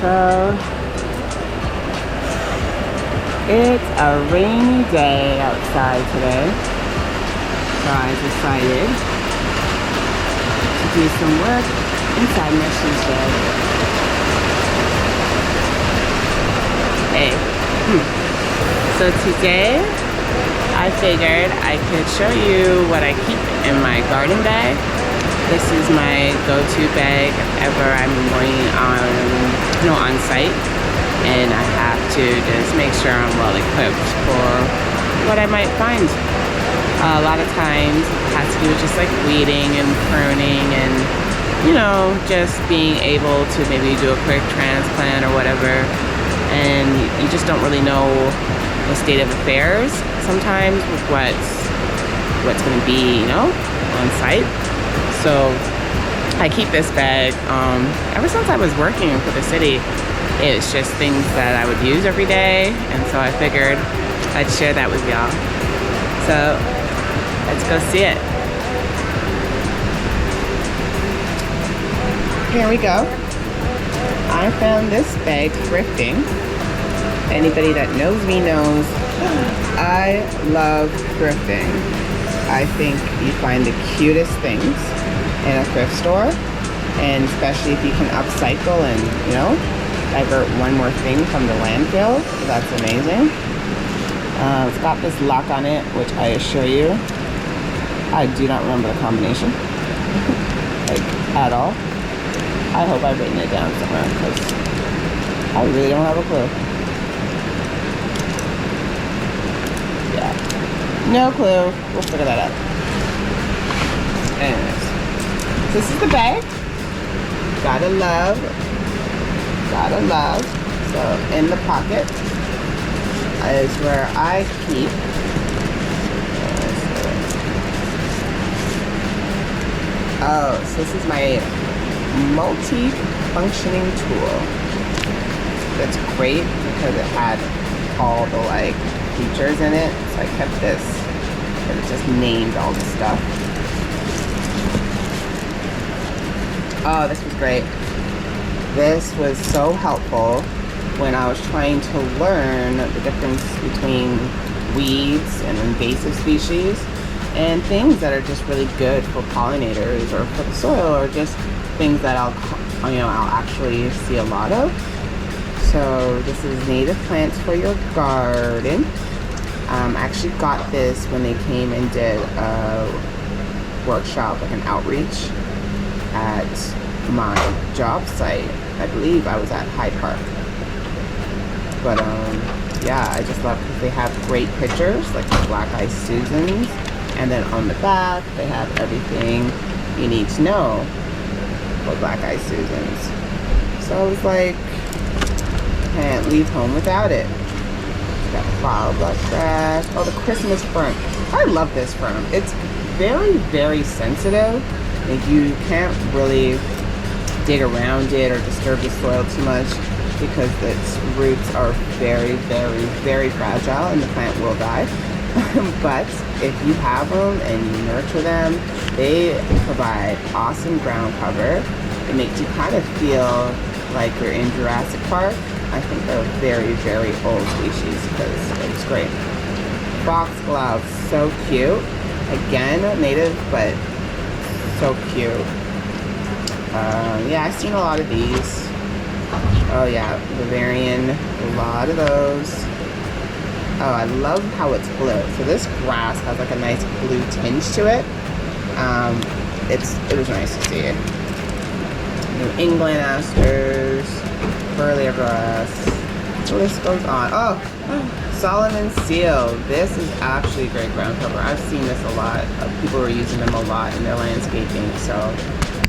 So it's a rainy day outside today, so I decided to do some work inside my she shed. Hey. So today I figured I could show you what I keep in my garden bag. This is my go-to bag if ever I'm going on site, and I have to just make sure I'm well equipped for what I might find. A lot of times it has to do with just like weeding and pruning and, you know, just being able to maybe do a quick transplant or whatever, and you just don't really know the state of affairs sometimes with what's going to be, you know, on site. So I keep this bag ever since I was working for the city. It's just things that I would use every day, and so I figured I'd share that with y'all. So let's go see it. Here we go. I found this bag thrifting. Anybody that knows me knows I love thrifting. I think you find the cutest things in a thrift store, and especially if you can upcycle and, you know, divert one more thing from the landfill. That's amazing. It's got this lock on it, which I assure you, I do not remember the combination, like at all. I hope I've written it down somewhere because I really don't have a clue. Yeah, no clue. We'll figure that out. Anyways, this is the bag. Gotta love. So in the pocket is where I keep so this is my multi-functioning tool. That's great because it had all the like features in it, so I kept this, but it just named all the stuff. Oh, this was great. This was so helpful when I was trying to learn the difference between weeds and invasive species and things that are just really good for pollinators or for the soil, or just things that I'll actually see a lot of. So this is native plants for your garden. I actually got this when they came and did a workshop, like an outreach at my job site. I believe I was at Hyde Park. But yeah, I just love because they have great pictures, like the Black-Eyed Susans, and then on the back they have everything you need to know for Black-Eyed Susans. So I was like, can't leave home without it. It's got flower blush grass. Oh, the Christmas fern. I love this fern. It's very, very sensitive. Like, you can't really dig around it or disturb the soil too much because its roots are very, very, very fragile and the plant will die. But if you have them and you nurture them, they provide awesome ground cover. It makes you kind of feel like you're in Jurassic Park. I think they're a very, very old species because it's great. Foxglove, so cute. Again, native, but so cute. Yeah, I've seen a lot of these. Oh yeah, Bavarian, a lot of those. Oh, I love how it's blue. So this grass has like a nice blue tinge to it. It was nice to see. New England asters, Burley grass. The list goes on. Oh, Solomon seal. This is actually great ground cover. I've seen this a lot. People were using them a lot in their landscaping, so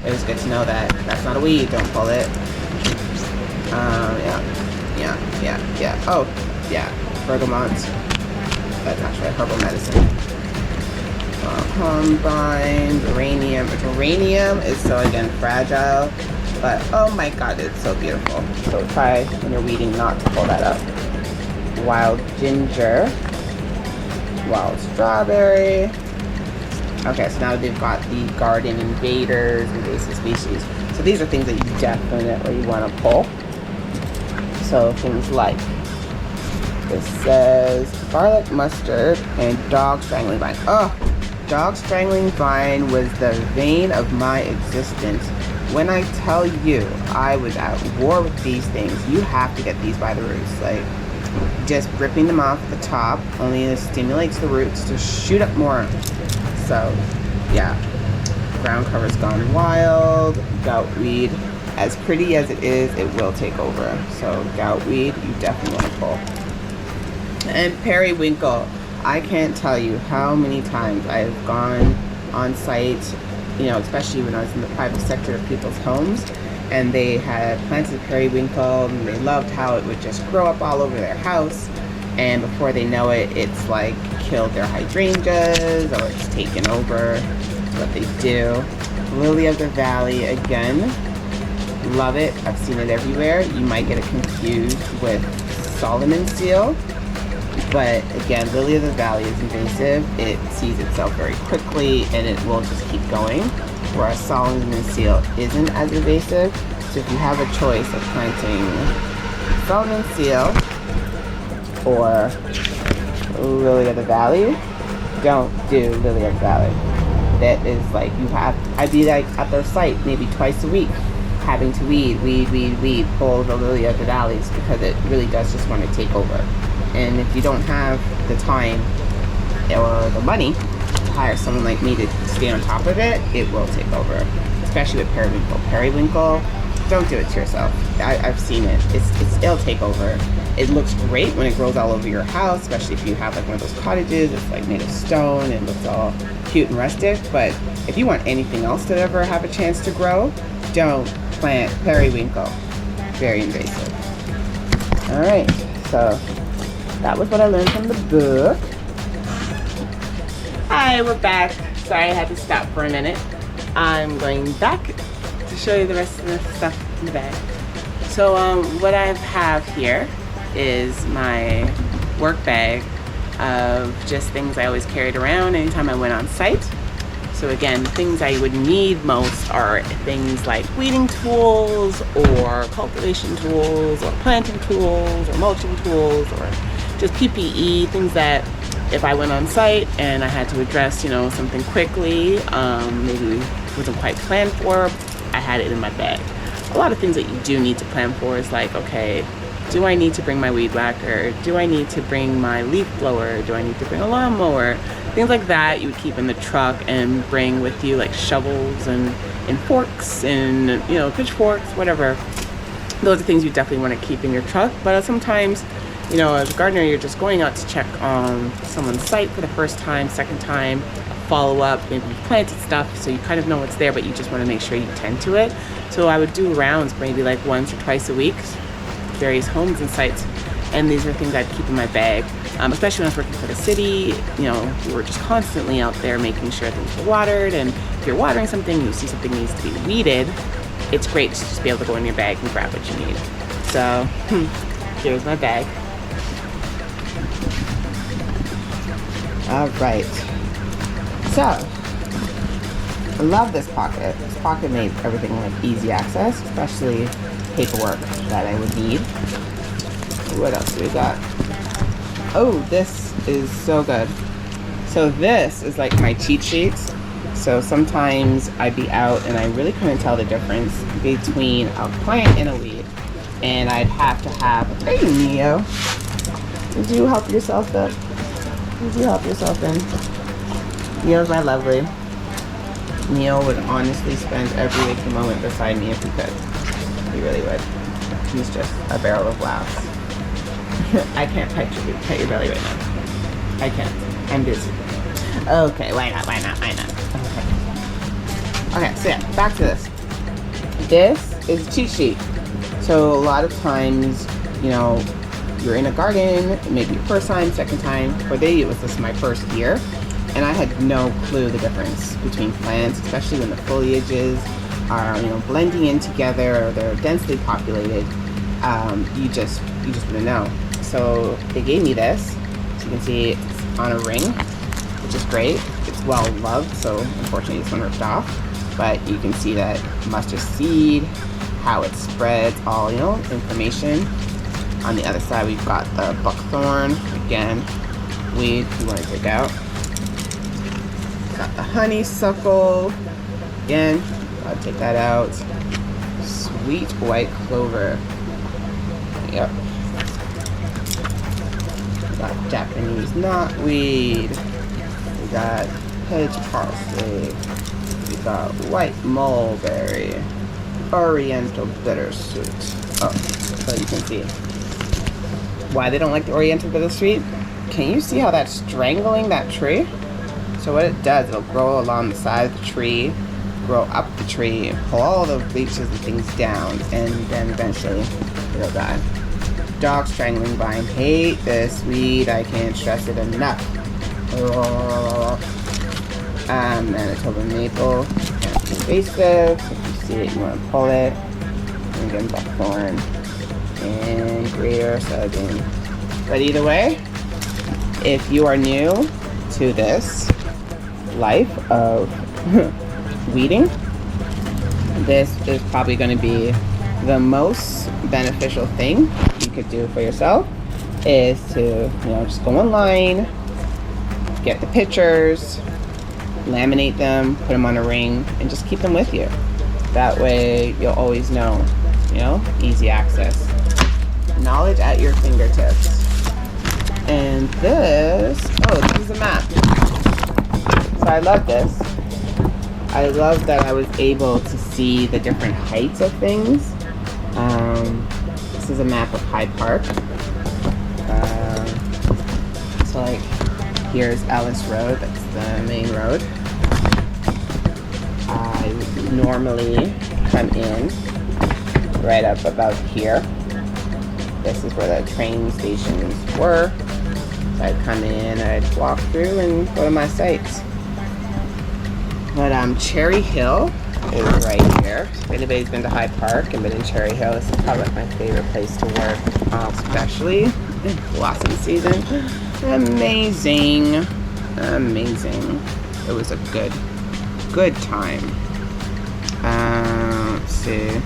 it was good to know that that's not a weed. Don't pull it. Yeah. Oh, yeah. Bergamot. That's actually a herbal medicine. Combine, geranium. Geranium is so, again, fragile, but oh my god, it's so beautiful. So try when you're weeding not to pull that up. Wild ginger, wild strawberry. Okay, so now they've got the garden invaders, invasive species. So these are things that you definitely want to pull. So things like, this says garlic, mustard, and dog strangling vine. Oh, dog strangling vine was the vein of my existence. When I tell you I was at war with these things, you have to get these by the roots. Like, just ripping them off the top only stimulates the roots to shoot up more. So, yeah. Ground cover's gone wild. Goutweed, as pretty as it is, it will take over. So, goutweed, you definitely want to pull. And periwinkle. I can't tell you how many times I've gone on site, you know, especially when I was in the private sector of people's homes, and they had planted periwinkle, and they loved how it would just grow up all over their house, and before they know it, it's like killed their hydrangeas, or it's taken over. What they do. Lily of the Valley, again, love it. I've seen it everywhere. You might get it confused with Solomon seal, but again, Lily of the Valley is invasive. It sees itself very quickly, and it will just keep going, whereas Solomon seal isn't as invasive. So if you have a choice of planting Solomon seal or Lily of the Valley, don't do Lily of the Valley. That is like, I'd be like at their site maybe twice a week, having to weed, pull the Lily of the Valleys, because it really does just want to take over. And if you don't have the time or the money to hire someone like me to stay on top of it, it will take over, especially with periwinkle. Periwinkle, don't do it to yourself. I've seen it. It'll take over. It looks great when it grows all over your house, especially if you have like one of those cottages. It's like made of stone and looks all cute and rustic. But if you want anything else to ever have a chance to grow, don't plant periwinkle. Very invasive. All right, so that was what I learned from the book. Hi, we're back. Sorry I had to stop for a minute. I'm going back to show you the rest of the stuff in the bag. So what I have here is my work bag of just things I always carried around anytime I went on site. So again, things I would need most are things like weeding tools or cultivation tools or planting tools or mulching tools or just PPE, things that if I went on site and I had to address, you know, something quickly, maybe wasn't quite planned for, I had it in my bag. A lot of things that you do need to plan for is like, okay, do I need to bring my weed whacker? Do I need to bring my leaf blower? Do I need to bring a lawnmower? Things like that you would keep in the truck and bring with you, like shovels and forks and, you know, pitchforks, whatever. Those are things you definitely want to keep in your truck. But sometimes, you know, as a gardener, you're just going out to check on someone's site for the first time, second time, follow up, maybe you planted stuff, so you kind of know what's there, but you just want to make sure you tend to it. So I would do rounds maybe like once or twice a week, various homes and sites, and these are things I'd keep in my bag, especially when I was working for the city. You know, we were just constantly out there making sure things were watered, and if you're watering something, you see something needs to be weeded, it's great to just be able to go in your bag and grab what you need. So here's my bag. All right, so I love this pocket. This pocket made everything like easy access, especially paperwork that I would need. What else do we got? Oh, this is so good. So this is like my cheat sheets. So sometimes I'd be out and I really couldn't tell the difference between a plant and a weed. And I'd have to have, hey Neo, did you help yourself up? Did you help yourself in? Neo's my lovely. Neo would honestly spend every waking moment beside me if he could. He really would. He's just a barrel of laughs. I can't pet your belly right now. I can't. I'm busy. Okay, why not? Okay, so yeah, back to this. This is a cheat sheet. So a lot of times, you know, you're in a garden, maybe your first time, second time. For me, this is my first year, and I had no clue the difference between plants, especially when the foliages are, you know, blending in together or they're densely populated. You just wouldn't know. So they gave me this. So you can see it's on a ring, which is great. It's well loved, so unfortunately this one ripped off. But you can see that mustard seed, how it spreads, all, you know, information. On the other side, we've got the buckthorn. Again, weed you want to take out. Got the honeysuckle. Again, I'll take that out. Sweet white clover. Yep. We got Japanese knotweed. We got hedge parsley. We got white mulberry. Oriental bittersweet. Oh, so you can see why they don't like the Oriental bittersweet. Can you see how that's strangling that tree? So what it does, it'll grow along the side of the tree, grow up the tree, and pull all the leaves and things down, and then eventually it'll die. Dog strangling vine. Hate this weed. I can't stress it enough. Manitoba maple. Can't be invasive. If you see it, you want to pull it. And again, buckthorn and greater soybean. But either way, if you are new to this life of weeding, this is probably going to be the most beneficial thing you could do for yourself, is to, just go online, get the pictures, laminate them, put them on a ring, and just keep them with you. That way you'll always know, easy access. Knowledge at your fingertips. And this is a map. So I love this. I love that I was able to see the different heights of things. This is a map of Hyde Park. So like, here's Ellis Road, that's the main road. I would normally come in right up about here. This is where the train stations were. So I'd come in, I'd walk through and go to my sites. But Cherry Hill is right here. If anybody's been to Hyde Park and been in Cherry Hill, this is probably my favorite place to work, especially in blossom season. Amazing. It was a good time. Let's see.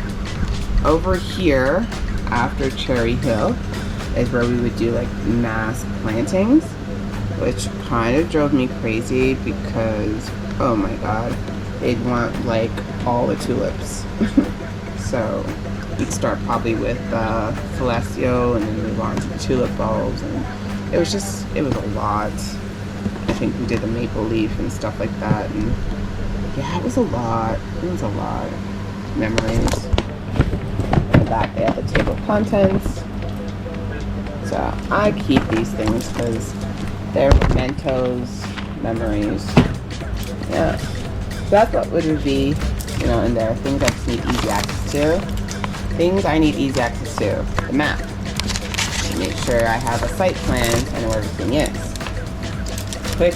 Over here, after Cherry Hill, is where we would do like mass plantings, which kind of drove me crazy because, oh my god, they'd want like all the tulips. So we'd start probably with Celestio and then move on to the tulip bulbs, and it was a lot. I think we did the maple leaf and stuff like that, and yeah, it was a lot. Memories. In the back they have the table of contents. So I keep these things because they're mementos, memories. Yeah. So that's what would be, in there. Things I just need easy access to. Things I need easy access to. The map. Make sure I have a site plan and know where everything is. Quick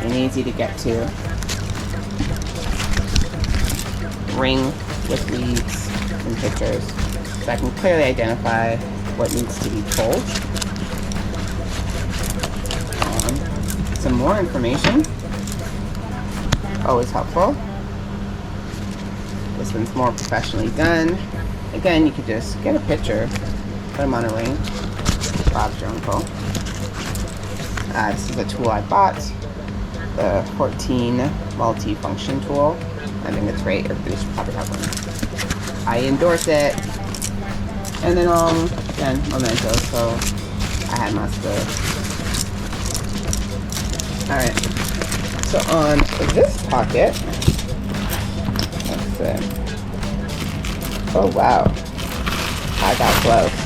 and easy to get to. Ring with leads and pictures, so I can clearly identify what needs to be pulled. Some more information, always helpful. This one's more professionally done. Again, you could just get a picture, put them on a ring. Bob's your uncle. This is a tool I bought, the 14 multi-function tool. I think it's great. Everybody should probably have one. I endorse it. And then again, mementos, so I had my stuff. Alright. So on this pocket, let's see. Oh wow. I got gloves.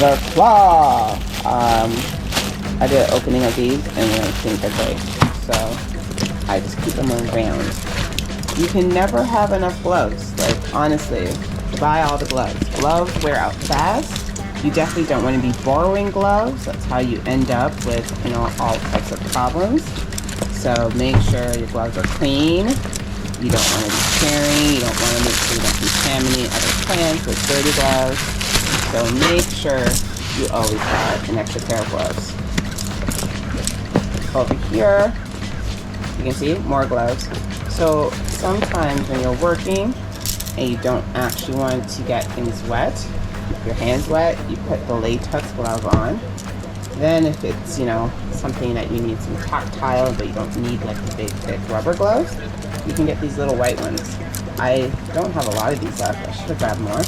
The claw. I did an opening of these and I think they're great. So I just keep them around. You can never have enough gloves. Like, honestly, buy all the gloves. Gloves wear out fast. You definitely don't want to be borrowing gloves. That's how you end up with, all types of problems. So make sure your gloves are clean. You don't want to be tearing. You don't want to make sure you don't contaminate other plants with dirty gloves. So make sure you always have an extra pair of gloves. Over here, you can see more gloves. So sometimes when you're working and you don't actually want to get things wet, your hand's wet, you put the latex glove on. Then if it's, you know, something that you need some tactile, but you don't need like the big thick rubber gloves, you can get these little white ones. I don't have a lot of these left. I should have grabbed more.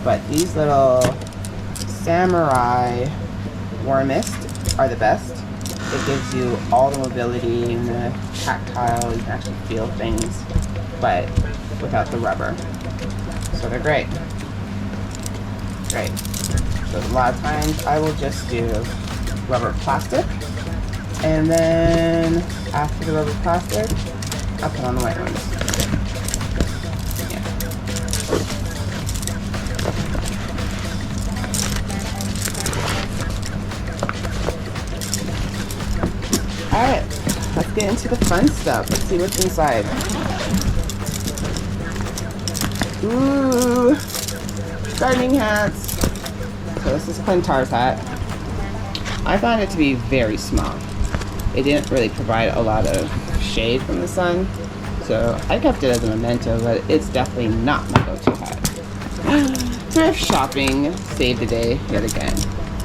But these little Samurai War Mist are the best. It gives you all the mobility and the tactile. You can actually feel things, but without the rubber. So they're great. Great. So a lot of times I will just do rubber plastic, and then after the rubber plastic, I'll put on the white ones. Alright, let's get into the fun stuff. Let's see what's inside. Ooh, gardening hats. So this is Clintar's hat. I found it to be very small. It didn't really provide a lot of shade from the sun, so I kept it as a memento, but it's definitely not my go-to hat. Thrift shopping saved the day yet again.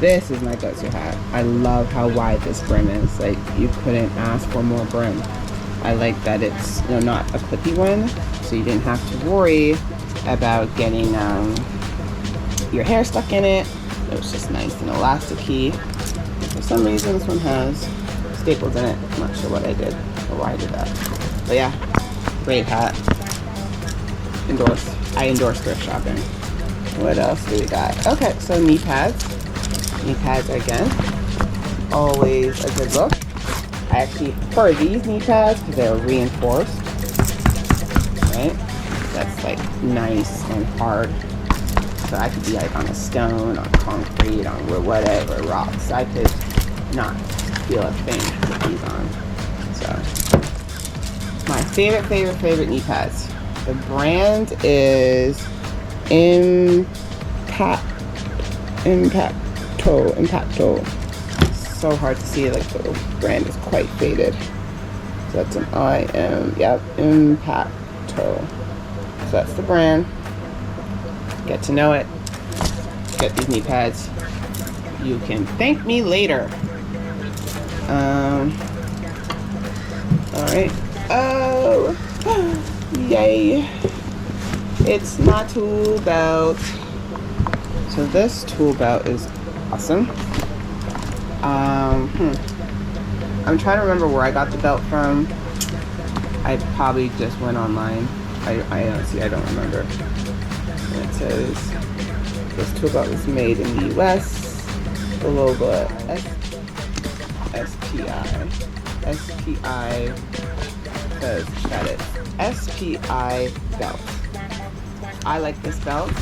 This is my go-to hat. I love how wide this brim is. Like, you couldn't ask for more brim. I like that it's, you know, not a clippy one, so you didn't have to worry about getting your hair stuck in it. It was just nice and elasticy. For some reason this one has staples in it. I'm not sure what I did or why I did that. But yeah, great hat. I endorse thrift shopping. What else do we got? Okay, so knee pads. Knee pads again. Always a good look. I actually prefer these knee pads because they're reinforced. Right? That's like nice and hard. So I could be like on a stone, on concrete, on wood, whatever, rocks. I could not feel a thing with these on. So, my favorite knee pads. The brand is Impacto. So hard to see, like the brand is quite faded. So that's an Impacto. So that's the brand. Get to know it. Get these knee pads. You can thank me later. Alright. Oh, yay. It's my tool belt. So this tool belt is awesome. I'm trying to remember where I got the belt from. I probably just went online. I honestly, I don't remember. And it says this tool belt was made in the US. The logo SPI says that it's SPI belt. I like this belt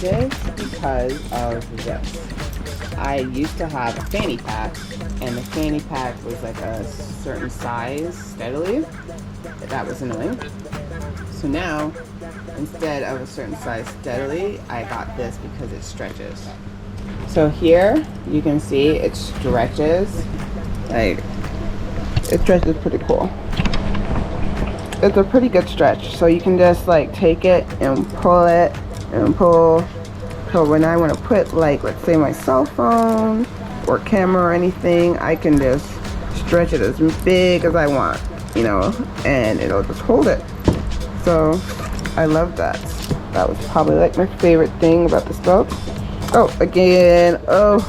just because of this. I used to have a fanny pack, and the fanny pack was like a certain size steadily. That was annoying. So now, instead of a certain size steadily, I got this because it stretches. So here, you can see it stretches. Like, it stretches pretty cool. It's a pretty good stretch. So you can just like take it and pull it and pull. So when I want to put, like, let's say my cell phone or camera or anything, I can just stretch it as big as I want, you know, and it'll just hold it. So I love that. That was probably like my favorite thing about this belt. Oh, again, oh,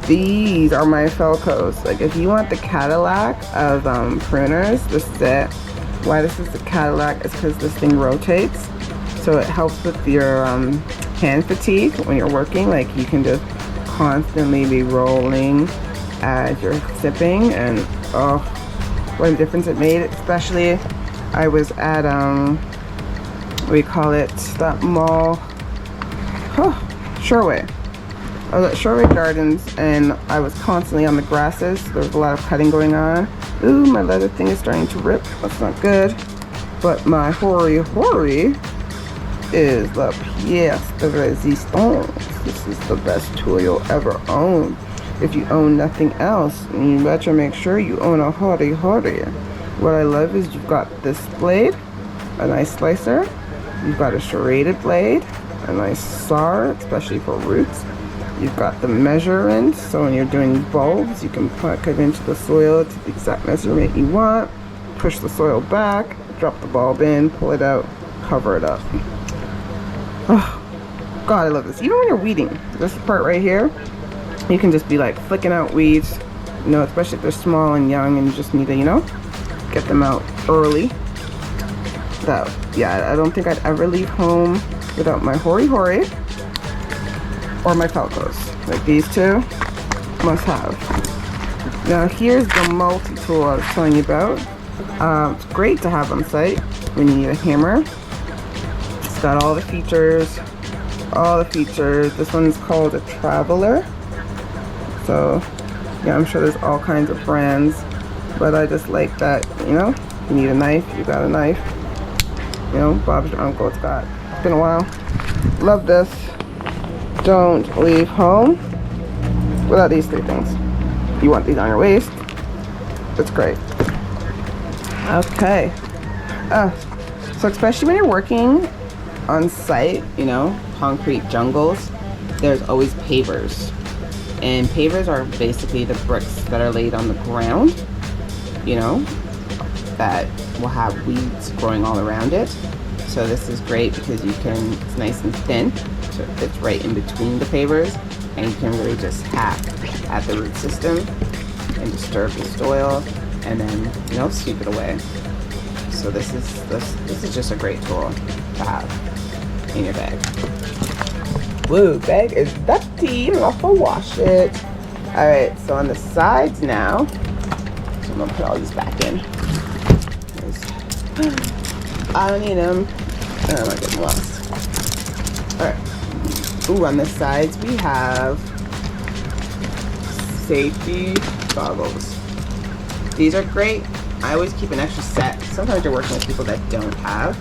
these are my Felcos. Like, if you want the Cadillac of pruners, this is it. Why this is the Cadillac is because this thing rotates. So it helps with your hand fatigue when you're working. Like, you can just constantly be rolling as you're sipping, and oh, what a difference it made. Especially, I was at what do you call it, that mall, Shoreway. I was at Shoreway Gardens, and I was constantly on the grasses. There was a lot of cutting going on. Ooh, my leather thing is starting to rip. That's not good. But my hoary is the pièce de résistance. This is the best tool you'll ever own. If you own nothing else, you better make sure you own a hoary. What I love is you've got this blade, a nice slicer. You've got a serrated blade, a nice saw, especially for roots. You've got the measurement, so when you're doing bulbs, you can plug it into the soil to the exact measurement you want. Push the soil back, drop the bulb in, pull it out, cover it up. Oh, God, I love this. Even when you're weeding, this part right here, you can just be like flicking out weeds, you know, especially if they're small and young and you just need to, you know, get them out early. That, yeah, I don't think I'd ever leave home without my Hori Hori or my Falcos. Like these two, must have. Now here's the multi-tool I was telling you about. It's great to have on site when you need a hammer. It's got all the features, This one's called a Traveler. So yeah, I'm sure there's all kinds of brands, but I just like that, you know, you need a knife, you got a knife. You know, Bob's your uncle, it's been a while. Love this. Don't leave home without these 3 things. You want these on your waist. It's great. Okay. So especially when you're working on site, you know, concrete jungles, there's always pavers. And pavers are basically the bricks that are laid on the ground, you know, that will have weeds growing all around it. So this is great because it's nice and thin, so it fits right in between the pavers, and you can really just hack at the root system and disturb the soil, and then, you know, sweep it away. So this is just a great tool to have in your bag. Woo, bag is dirty. I'm off to wash it. All right, so on the sides now, so I'm gonna put all these back in. I don't need them. I don't want to get them lost. Alright. Ooh, on the sides we have safety goggles. These are great. I always keep an extra set. Sometimes you're working with people that don't have,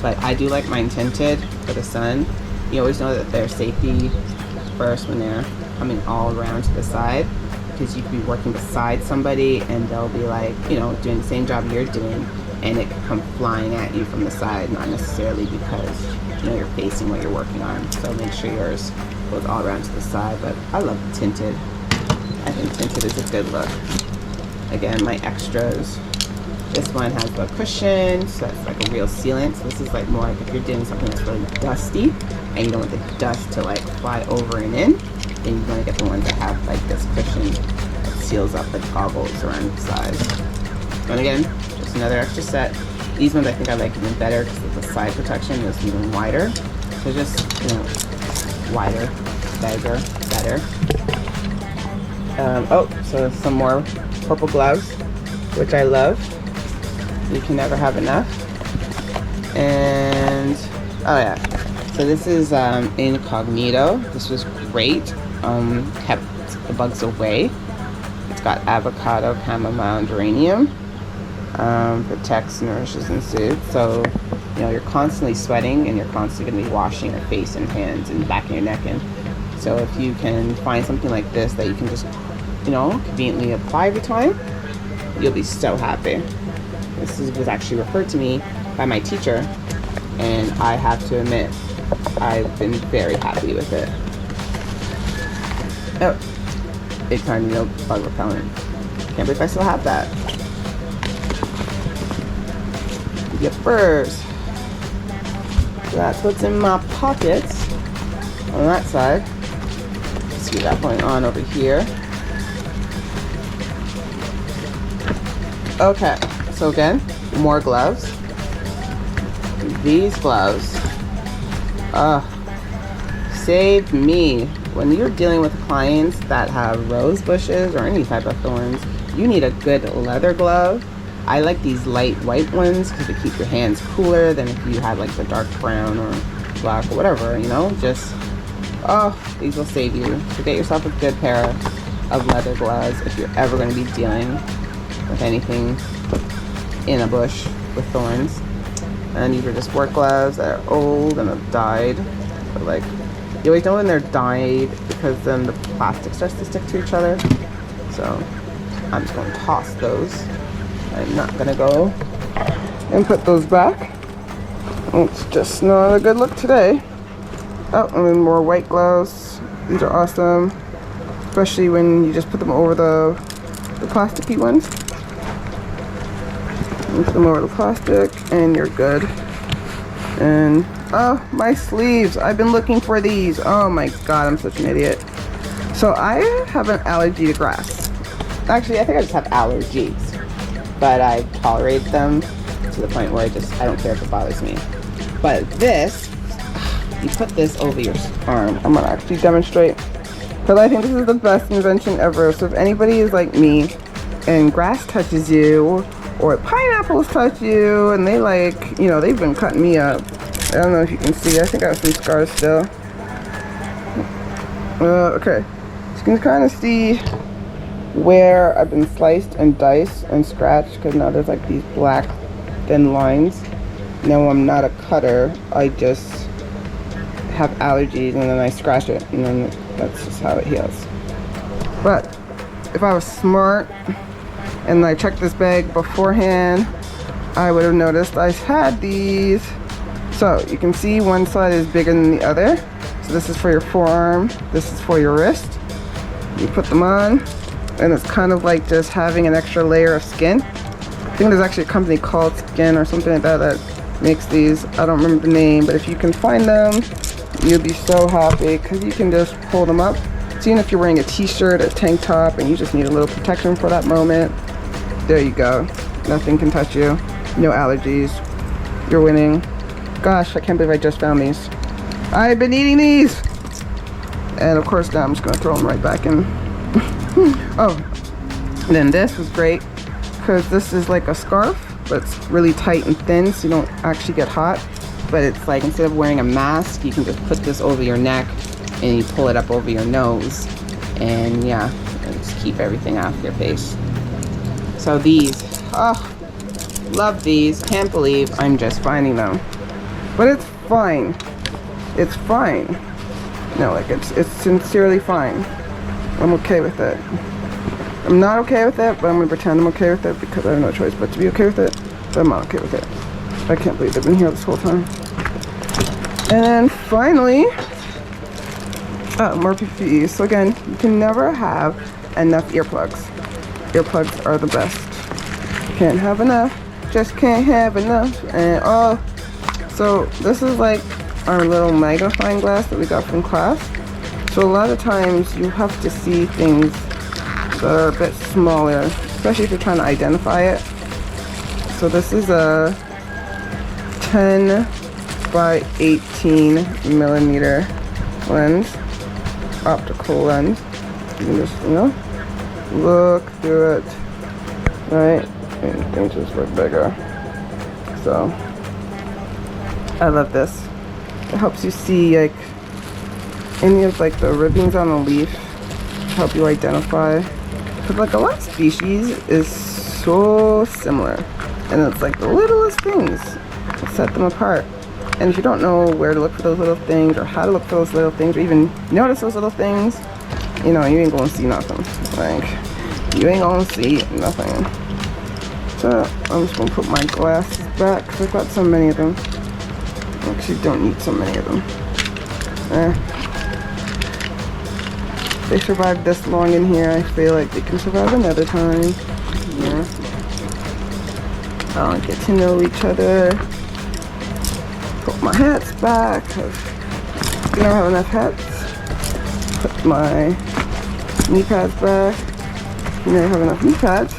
but I do like mine tinted for the sun. You always know that they're safety first when they're coming all around to the side, because you could be working beside somebody and they'll be like, you know, doing the same job you're doing, and it could come flying at you from the side, not necessarily because, you know, you're facing what you're working on. So make sure yours goes all around to the side. But I love tinted. I think tinted is a good look. Again, my extras. This one has a cushion, so it's like a real sealant. So this is like more like if you're doing something that's really dusty and you don't want the dust to like fly over and in, then you want to get the ones that have like this cushion that seals up the goggles around the sides. And again, just another extra set. These ones I think I like even better because the side protection is even wider. So just, you know, wider, bigger, better. So some more purple gloves, which I love. You can never have enough. And oh yeah, so this is incognito. This was great. Kept the bugs away. It's got avocado, chamomile, and geranium. Protects, nourishes, and soothes. So, you know, you're constantly sweating and you're constantly going to be washing your face and hands and back of your neck. And so if you can find something like this that you can just, you know, conveniently apply every time, you'll be so happy. Was actually referred to me by my teacher, and I have to admit, I've been very happy with it. Oh, big time, you know, bug repellent. Can't believe I still have that. Yippers. So that's what's in my pockets on that side. Let's see that going on over here. Okay, so again, more gloves. These gloves saved me. When you're dealing with clients that have rose bushes or any type of thorns, you need a good leather glove. I like these light white ones because they keep your hands cooler than if you had like the dark brown or black or whatever, you know. Just, these will save you. So get yourself a good pair of leather gloves if you're ever going to be dealing with anything in a bush with thorns. And these are just work gloves that are old and have died. But like, you always know when they're dyed because then the plastic starts to stick to each other. So I'm just going to toss those. I'm not going to go and put those back. It's just not a good look today. Oh, and then more white gloves. These are awesome, especially when you just put them over the plasticky ones. You put them over the plastic and you're good. And oh, my sleeves. I've been looking for these. Oh my god, I'm such an idiot. So I have an allergy to grass. Actually, I think I just have allergies, but I tolerate them to the point where I don't care if it bothers me. But this, you put this over your arm. I'm gonna actually demonstrate, because I think this is the best invention ever. So if anybody is like me and grass touches you or pineapples touch you and they like, you know, they've been cutting me up. I don't know if you can see. I think I have some scars still. Okay, so you can kind of see where I've been sliced and diced and scratched, because now there's like these black thin lines. Now I'm not a cutter, I just have allergies and then I scratch it and then that's just how it heals. But if I was smart and I checked this bag beforehand, I would have noticed I had these. So you can see one side is bigger than the other. So this is for your forearm, this is for your wrist. You put them on and it's kind of like just having an extra layer of skin. I think there's actually a company called Skin or something like that that makes these. I don't remember the name, but if you can find them, you'll be so happy because you can just pull them up. So even if you're wearing a t-shirt, a tank top, and you just need a little protection for that moment, there you go. Nothing can touch you. No allergies. You're winning. Gosh, I can't believe I just found these. I've been eating these! And of course now I'm just gonna throw them right back in. Oh, and then this was great because this is like a scarf, but it's really tight and thin so you don't actually get hot. But it's like, instead of wearing a mask, you can just put this over your neck and you pull it up over your nose, and yeah, and just keep everything off your face. So these, oh, love these. Can't believe I'm just finding them. But it's fine. It's fine. No, like it's sincerely fine. I'm okay with it. I'm not okay with it, but I'm gonna pretend I'm okay with it because I have no choice but to be okay with it. But I'm not okay with it. I can't believe they've been here this whole time. And then finally, more PPE. So again, you can never have enough earplugs. Earplugs are the best. Can't have enough. Just can't have enough. And oh, so this is like our little magnifying glass that we got from class. So a lot of times you have to see things that are a bit smaller, especially if you're trying to identify it. So this is a 10 by 18 millimeter lens, optical lens. You can just, you know, look through it, right? And things just look bigger. So I love this. It helps you see like any of like the ribbons on the leaf, help you identify. Because like a lot of species is so similar, and it's like the littlest things that set them apart. And if you don't know where to look for those little things, or how to look for those little things, or even notice those little things, you know, you ain't gonna see nothing. Like, you ain't gonna see nothing. So I'm just gonna put my glasses back because I've got so many of them. I actually don't need so many of them. They survived this long in here. I feel like they can survive another time. Yeah. I'll get to know each other. Put my hats back. We don't have enough hats. Put my knee pads back. We don't have enough knee pads.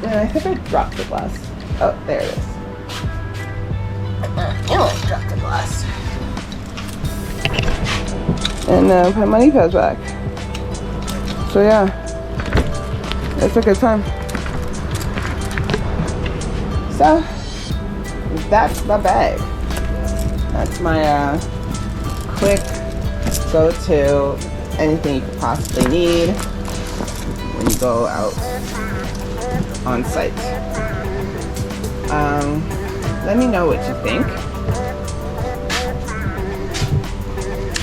Yeah, I think I dropped the glass. Oh, there it is. Oh, dropped the glass. And put my knee pads back. So yeah, it's a good time. So that's my bag. That's my quick go-to, anything you could possibly need when you go out on site. Let me know what you think.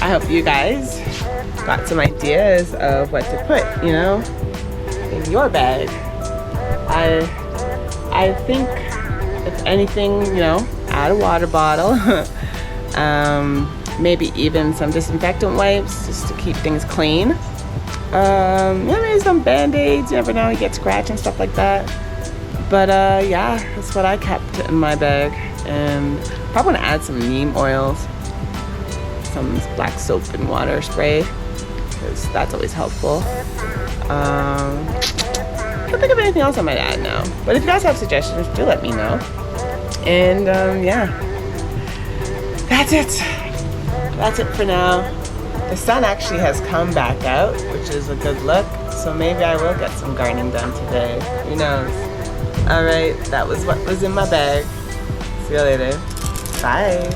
I hope you guys got some ideas of what to put, you know, in your bag. I think if anything, you know, add a water bottle. Maybe even some disinfectant wipes just to keep things clean. Yeah, maybe some band-aids, you never know, you get scratch and stuff like that. But yeah, that's what I kept in my bag. And probably want to add some neem oils, some black soap and water spray, because that's always helpful. Can't think of anything else I might add now. But if you guys have suggestions, do let me know. And yeah, that's it. That's it for now. The sun actually has come back out, which is a good look. So maybe I will get some gardening done today. Who knows? Alright, that was what was in my bag. See you later. Bye.